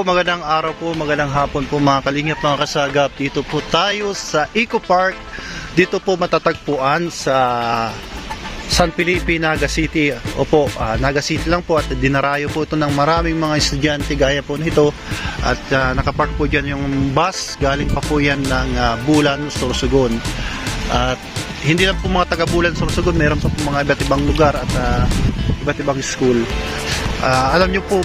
magandang araw po, magandang hapon po mga kalingap, mga kasagap. Dito po tayo sa Eco Park. Dito po matatagpuan sa San Felipe, Naga City. Opo, Naga City lang po at dinarayo po ito ng maraming mga estudyante gaya po nito. At nakapark po dyan yung bus, galing pa po yan ng Bulan, Sorsogon. At hindi lang po mga taga Bulan, Sorsogon, meron pa po mga iba't ibang lugar at iba't ibang school. Alam nyo po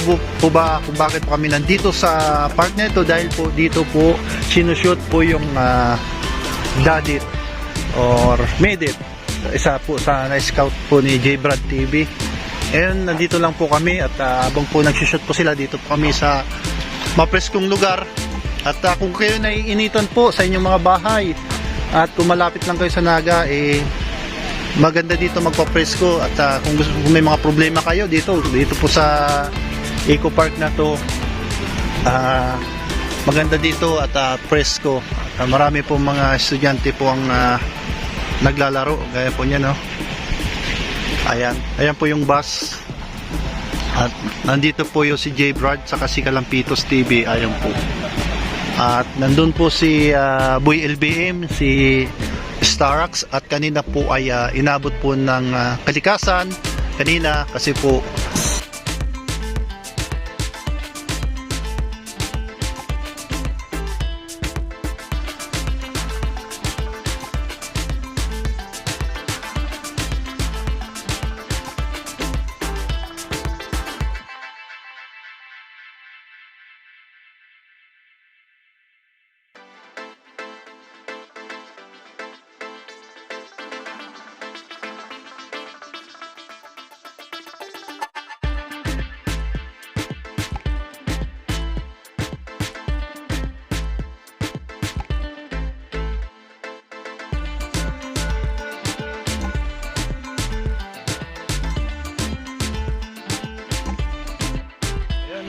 ba kung bakit po kami nandito sa park na ito? Dahil po dito po sinushoot po yung Dadit or Medit, isa po sa na-scout po ni J Brad TV. And nandito lang po kami at habang po nagsushoot po sila, dito po kami sa mapreskong lugar. At kung kayo naiinitan po sa inyong mga bahay at kung malapit lang kayo sa Naga, maganda dito magpapresko. At kung may mga problema kayo dito po sa Eco Park na to, maganda dito at presko. At marami po mga estudyante po ang naglalaro gaya po niya, no? Ayan po yung bus. At nandito po yung si J Brad saka si Kalampitos TV. Ayan po. At nandun po si Boy LBM, si Starax, at kanina po ay inabot po ng kalikasan kanina kasi po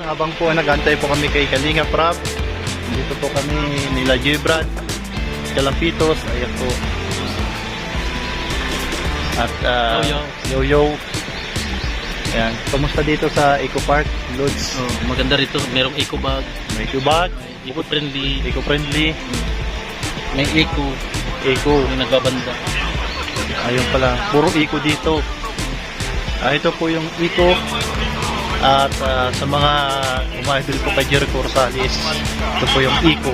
habang po nag-antay po kami kay Kalinga Prab, dito po kami nila J Brad, Kalampitos, ayan po. At Yo-Yo. Ayan, kumusta dito sa Eco Park, Lods? Maganda rito, merong eco bag, May eco bag, eco friendly, may eco, may nagbabanda. ayun pala, puro eco dito. Ito po yung eco. At sa mga umahidol po kay Jericho Rosales, ito po yung eco.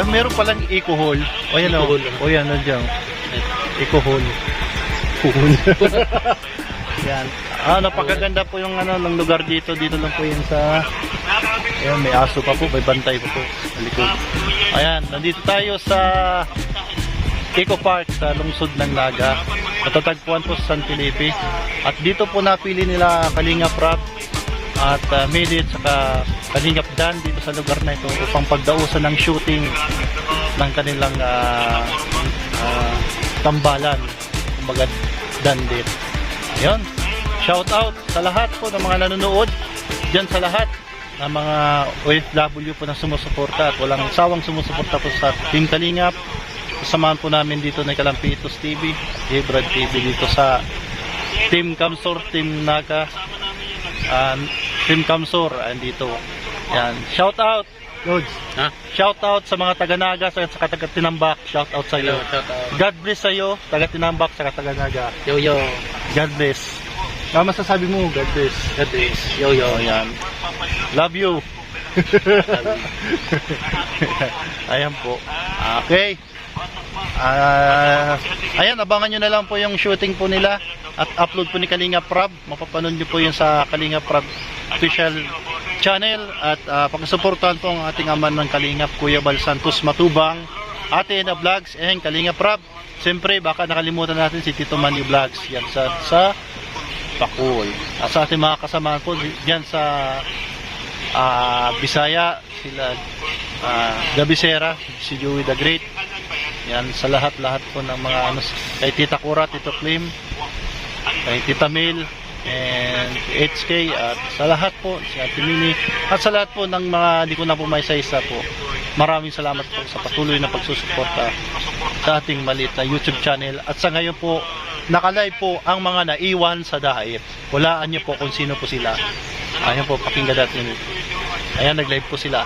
Meron palang eco hall. O yan o. O yan, nandiyan. Eco hall. Yan. Napakaganda po yung ng lugar dito. Dito lang po yan sa... Ayan, may aso pa po. May bantay pa po. Malikod. Ayan, nandito tayo sa Eco Park sa lungsod ng Naga. Matatagpuan po sa San Felipe. At dito po napili nila Kalinga Prab at Medit saka Kalingap Dan dito sa lugar na ito upang pagdausan ng shooting ng kanilang tambalan, kumbaga Dandit. Ayun, shout out sa lahat po ng mga nanonood dyan, sa lahat ng mga OFW po na sumusuporta at walang sawang sumusuporta po sa Team Kalingap. Kasamahan po namin dito na Kalampitos TV, J Brad TV dito sa Team Kamsor, Team Naga, Team Kamsor, andito. Yan, shout out, Lods. Shout out sa mga taga Naga sa taga Tinambak. Shout out sa iyo. God bless sa iyo, taga Tinambak sa taga Naga. Yo. God bless. Ano masasabi mo? God bless. God bless. Yo. Yan. Love you. Ayan po. Okay. Ayan, abangan nyo na lang po yung shooting po nila at upload po ni Kalinga Prab. Mapapanood nyo po yun sa Kalinga Prab official channel. At pakisuportahan po ang ating aman ng Kalingap, Kuya Bal Santos Matubang, Ate na Vlogs, and Kalinga Prab. Siyempre baka nakalimutan natin si Tito Manny Vlogs, yan sa Pakul. At sa ating mga kasamahan po dyan sa Bisaya, sila Gabisera, si Joey the Great. Yan, sa lahat po ng mga kay Tita Kura, Tito Klim, kay Tita Mil, and HK, at sa lahat po, si Ate Mini, at sa lahat po ng mga di ko na po may isa-isa po. Maraming salamat po sa patuloy na pagsusuporta sa ating maliit na YouTube channel. At sa ngayon po, nakalive po ang mga naiwan sa diet. Walaan niyo po kung sino po sila. Ayan po, pakinggan natin. Ayan, nag-live po sila.